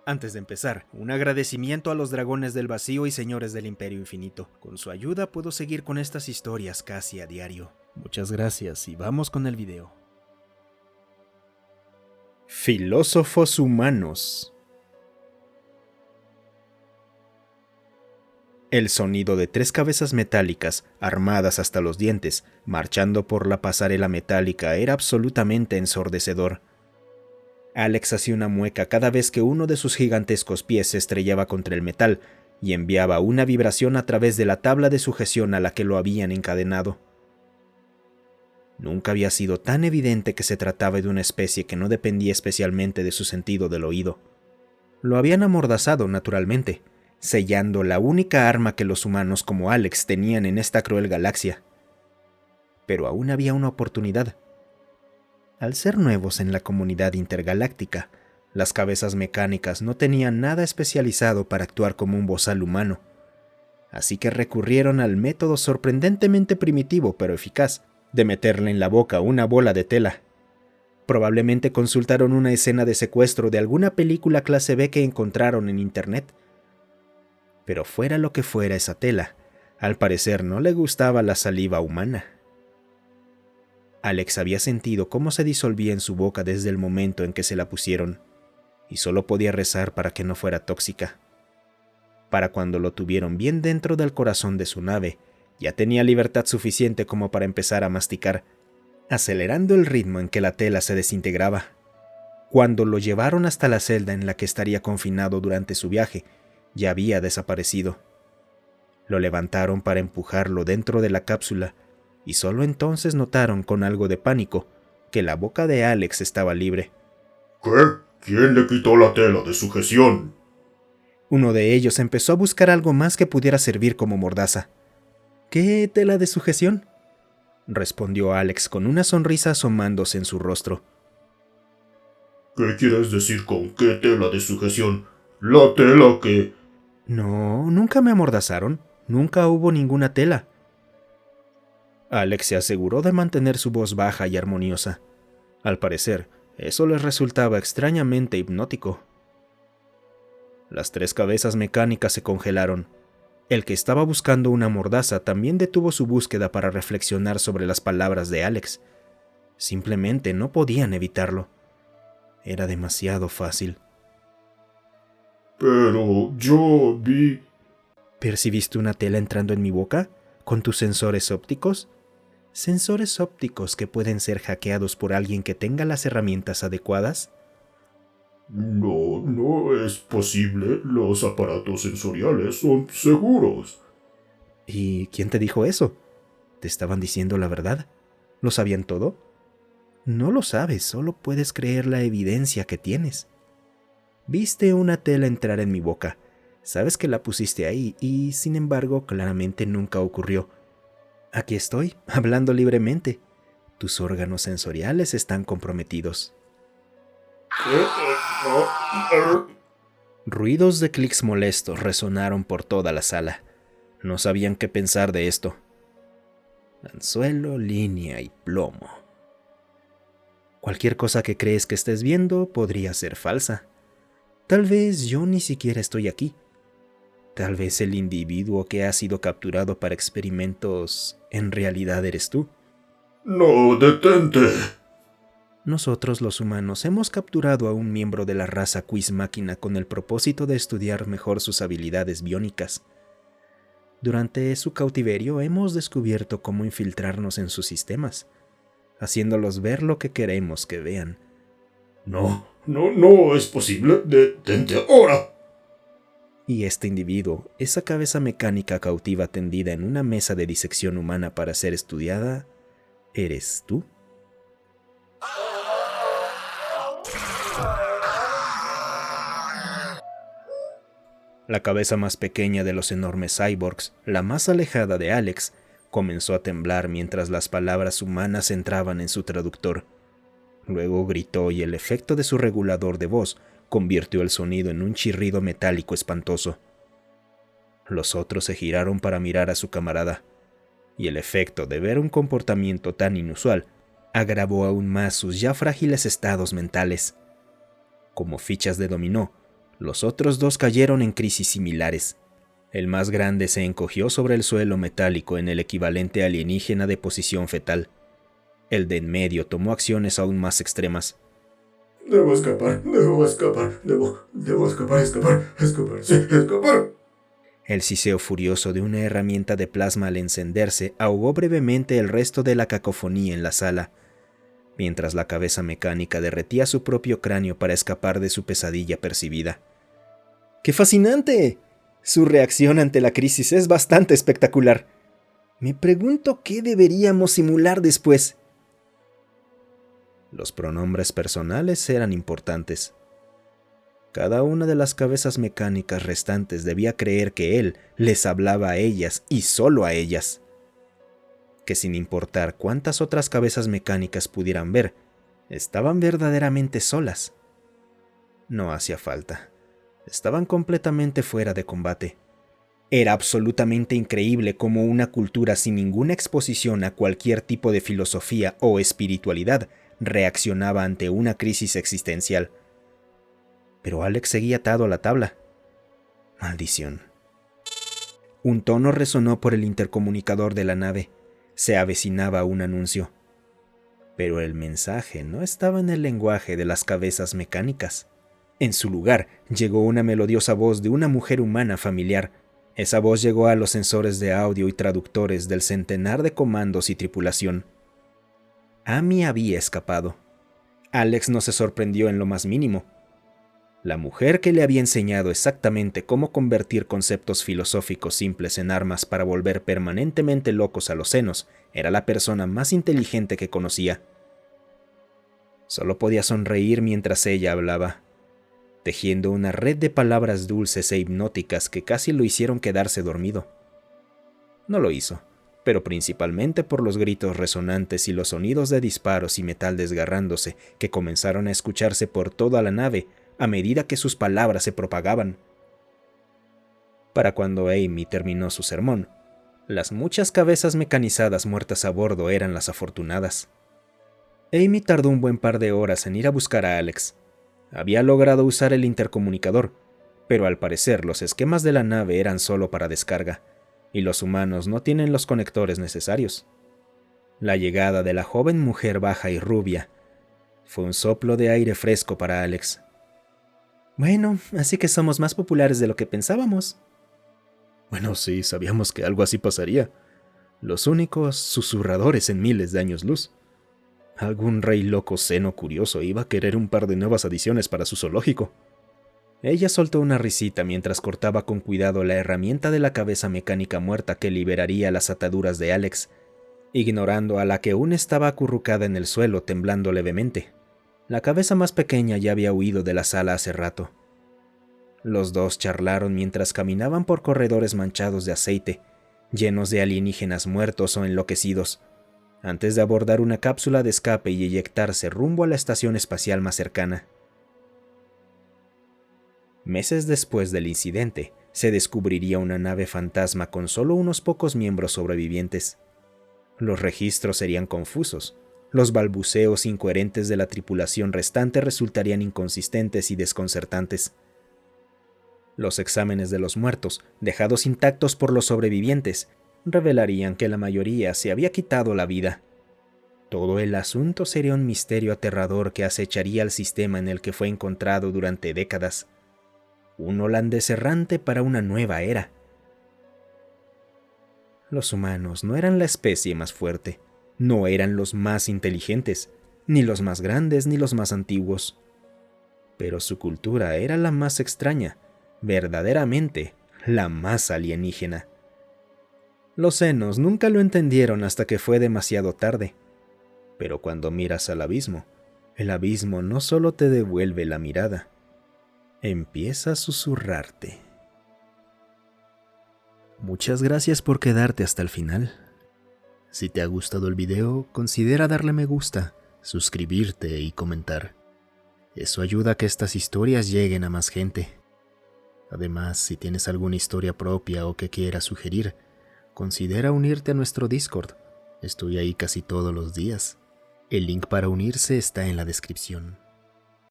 Antes de empezar, un agradecimiento a los dragones del vacío y señores del Imperio Infinito. Con su ayuda puedo seguir con estas historias casi a diario. Muchas gracias y vamos con el video. Filósofos humanos. El sonido de 3 cabezas metálicas, armadas hasta los dientes, marchando por la pasarela metálica era absolutamente ensordecedor. Alex hacía una mueca cada vez que uno de sus gigantescos pies se estrellaba contra el metal y enviaba una vibración a través de la tabla de sujeción a la que lo habían encadenado. Nunca había sido tan evidente que se trataba de una especie que no dependía especialmente de su sentido del oído. Lo habían amordazado, naturalmente, sellando la única arma que los humanos como Alex tenían en esta cruel galaxia. Pero aún había una oportunidad. Al ser nuevos en la comunidad intergaláctica, las cabezas mecánicas no tenían nada especializado para actuar como un bozal humano, así que recurrieron al método sorprendentemente primitivo pero eficaz de meterle en la boca una bola de tela. Probablemente consultaron una escena de secuestro de alguna película clase B que encontraron en internet. Pero fuera lo que fuera esa tela, al parecer no le gustaba la saliva humana. Alex había sentido cómo se disolvía en su boca desde el momento en que se la pusieron, y solo podía rezar para que no fuera tóxica. Para cuando lo tuvieron bien dentro del corazón de su nave, ya tenía libertad suficiente como para empezar a masticar, acelerando el ritmo en que la tela se desintegraba. Cuando lo llevaron hasta la celda en la que estaría confinado durante su viaje, ya había desaparecido. Lo levantaron para empujarlo dentro de la cápsula, y solo entonces notaron con algo de pánico que la boca de Alex estaba libre. ¿Qué? ¿Quién le quitó la tela de sujeción? Uno de ellos empezó a buscar algo más que pudiera servir como mordaza. ¿Qué tela de sujeción?, respondió Alex con una sonrisa asomándose en su rostro. ¿Qué quieres decir con qué tela de sujeción? La tela que... No, nunca me amordazaron. Nunca hubo ninguna tela. Alex se aseguró de mantener su voz baja y armoniosa. Al parecer, eso les resultaba extrañamente hipnótico. Las 3 cabezas mecánicas se congelaron. El que estaba buscando una mordaza también detuvo su búsqueda para reflexionar sobre las palabras de Alex. Simplemente no podían evitarlo. Era demasiado fácil. Pero yo vi... ¿Percibiste una tela entrando en mi boca? ¿Con tus sensores ópticos? ¿Sensores ópticos que pueden ser hackeados por alguien que tenga las herramientas adecuadas? No es posible. Los aparatos sensoriales son seguros. ¿Y quién te dijo eso? ¿Te estaban diciendo la verdad? ¿Lo sabían todo? No lo sabes, solo puedes creer la evidencia que tienes. Viste una tela entrar en mi boca. Sabes que la pusiste ahí y, sin embargo, claramente nunca ocurrió. Aquí estoy, hablando libremente. Tus órganos sensoriales están comprometidos. Ruidos de clics molestos resonaron por toda la sala. No sabían qué pensar de esto. Anzuelo, línea y plomo. Cualquier cosa que crees que estés viendo podría ser falsa. Tal vez yo ni siquiera estoy aquí. Tal vez el individuo que ha sido capturado para experimentos en realidad eres tú. No, detente. Nosotros los humanos hemos capturado a un miembro de la raza Quiz Máquina con el propósito de estudiar mejor sus habilidades biónicas. Durante su cautiverio hemos descubierto cómo infiltrarnos en sus sistemas, haciéndolos ver lo que queremos que vean. No es posible. Detente ahora. Y este individuo, esa cabeza mecánica cautiva tendida en una mesa de disección humana para ser estudiada, ¿eres tú? La cabeza más pequeña de los enormes cyborgs, la más alejada de Alex, comenzó a temblar mientras las palabras humanas entraban en su traductor. Luego gritó y el efecto de su regulador de voz convirtió el sonido en un chirrido metálico espantoso. Los otros se giraron para mirar a su camarada, y el efecto de ver un comportamiento tan inusual agravó aún más sus ya frágiles estados mentales. Como fichas de dominó, Los otros dos cayeron en crisis similares. El más grande se encogió sobre el suelo metálico en el equivalente alienígena de posición fetal. El de en medio tomó acciones aún más extremas. Debo escapar, debo escapar, sí, escapar. El siseo furioso de una herramienta de plasma al encenderse ahogó brevemente el resto de la cacofonía en la sala, mientras la cabeza mecánica derretía su propio cráneo para escapar de su pesadilla percibida. ¡Qué fascinante! Su reacción ante la crisis es bastante espectacular. Me pregunto qué deberíamos simular después. Los pronombres personales eran importantes. Cada una de las cabezas mecánicas restantes debía creer que él les hablaba a ellas y solo a ellas. Que sin importar cuántas otras cabezas mecánicas pudieran ver, estaban verdaderamente solas. No hacía falta. Estaban completamente fuera de combate. Era absolutamente increíble cómo una cultura sin ninguna exposición a cualquier tipo de filosofía o espiritualidad reaccionaba ante una crisis existencial. Pero Alex seguía atado a la tabla. Maldición. Un tono resonó por el intercomunicador de la nave. Se avecinaba un anuncio. Pero el mensaje no estaba en el lenguaje de las cabezas mecánicas. En su lugar, llegó una melodiosa voz de una mujer humana familiar. Esa voz llegó a los sensores de audio y traductores del centenar de comandos y tripulación. Amy había escapado. Alex no se sorprendió en lo más mínimo. La mujer que le había enseñado exactamente cómo convertir conceptos filosóficos simples en armas para volver permanentemente locos a los senos era la persona más inteligente que conocía. Solo podía sonreír mientras ella hablaba, tejiendo una red de palabras dulces e hipnóticas que casi lo hicieron quedarse dormido. No lo hizo, pero principalmente por los gritos resonantes y los sonidos de disparos y metal desgarrándose que comenzaron a escucharse por toda la nave a medida que sus palabras se propagaban. Para cuando Amy terminó su sermón, las muchas cabezas mecanizadas muertas a bordo eran las afortunadas. Amy tardó un buen par de horas en ir a buscar a Alex. Había logrado usar el intercomunicador, pero al parecer los esquemas de la nave eran solo para descarga, y los humanos no tienen los conectores necesarios. La llegada de la joven mujer baja y rubia fue un soplo de aire fresco para Alex. Bueno, así que somos más populares de lo que pensábamos. Bueno, sí, sabíamos que algo así pasaría. Los únicos susurradores en miles de años luz. Algún rey loco seno curioso iba a querer un par de nuevas adiciones para su zoológico. Ella soltó una risita mientras cortaba con cuidado la herramienta de la cabeza mecánica muerta que liberaría las ataduras de Alex, ignorando a la que aún estaba acurrucada en el suelo temblando levemente. La cabeza más pequeña ya había huido de la sala hace rato. Los dos charlaron mientras caminaban por corredores manchados de aceite, llenos de alienígenas muertos o enloquecidos, antes de abordar una cápsula de escape y eyectarse rumbo a la estación espacial más cercana. Meses después del incidente, se descubriría una nave fantasma con solo unos pocos miembros sobrevivientes. Los registros serían confusos. Los balbuceos incoherentes de la tripulación restante resultarían inconsistentes y desconcertantes. Los exámenes de los muertos, dejados intactos por los sobrevivientes, revelarían que la mayoría se había quitado la vida. Todo el asunto sería un misterio aterrador que acecharía al sistema en el que fue encontrado durante décadas. Un holandés errante para una nueva era. Los humanos no eran la especie más fuerte. No eran los más inteligentes, ni los más grandes ni los más antiguos. Pero su cultura era la más extraña, verdaderamente la más alienígena. Los senos nunca lo entendieron hasta que fue demasiado tarde. Pero cuando miras al abismo, el abismo no solo te devuelve la mirada, empieza a susurrarte. Muchas gracias por quedarte hasta el final. Si te ha gustado el video, considera darle me gusta, suscribirte y comentar. Eso ayuda a que estas historias lleguen a más gente. Además, si tienes alguna historia propia o que quieras sugerir, considera unirte a nuestro Discord. Estoy ahí casi todos los días. El link para unirse está en la descripción.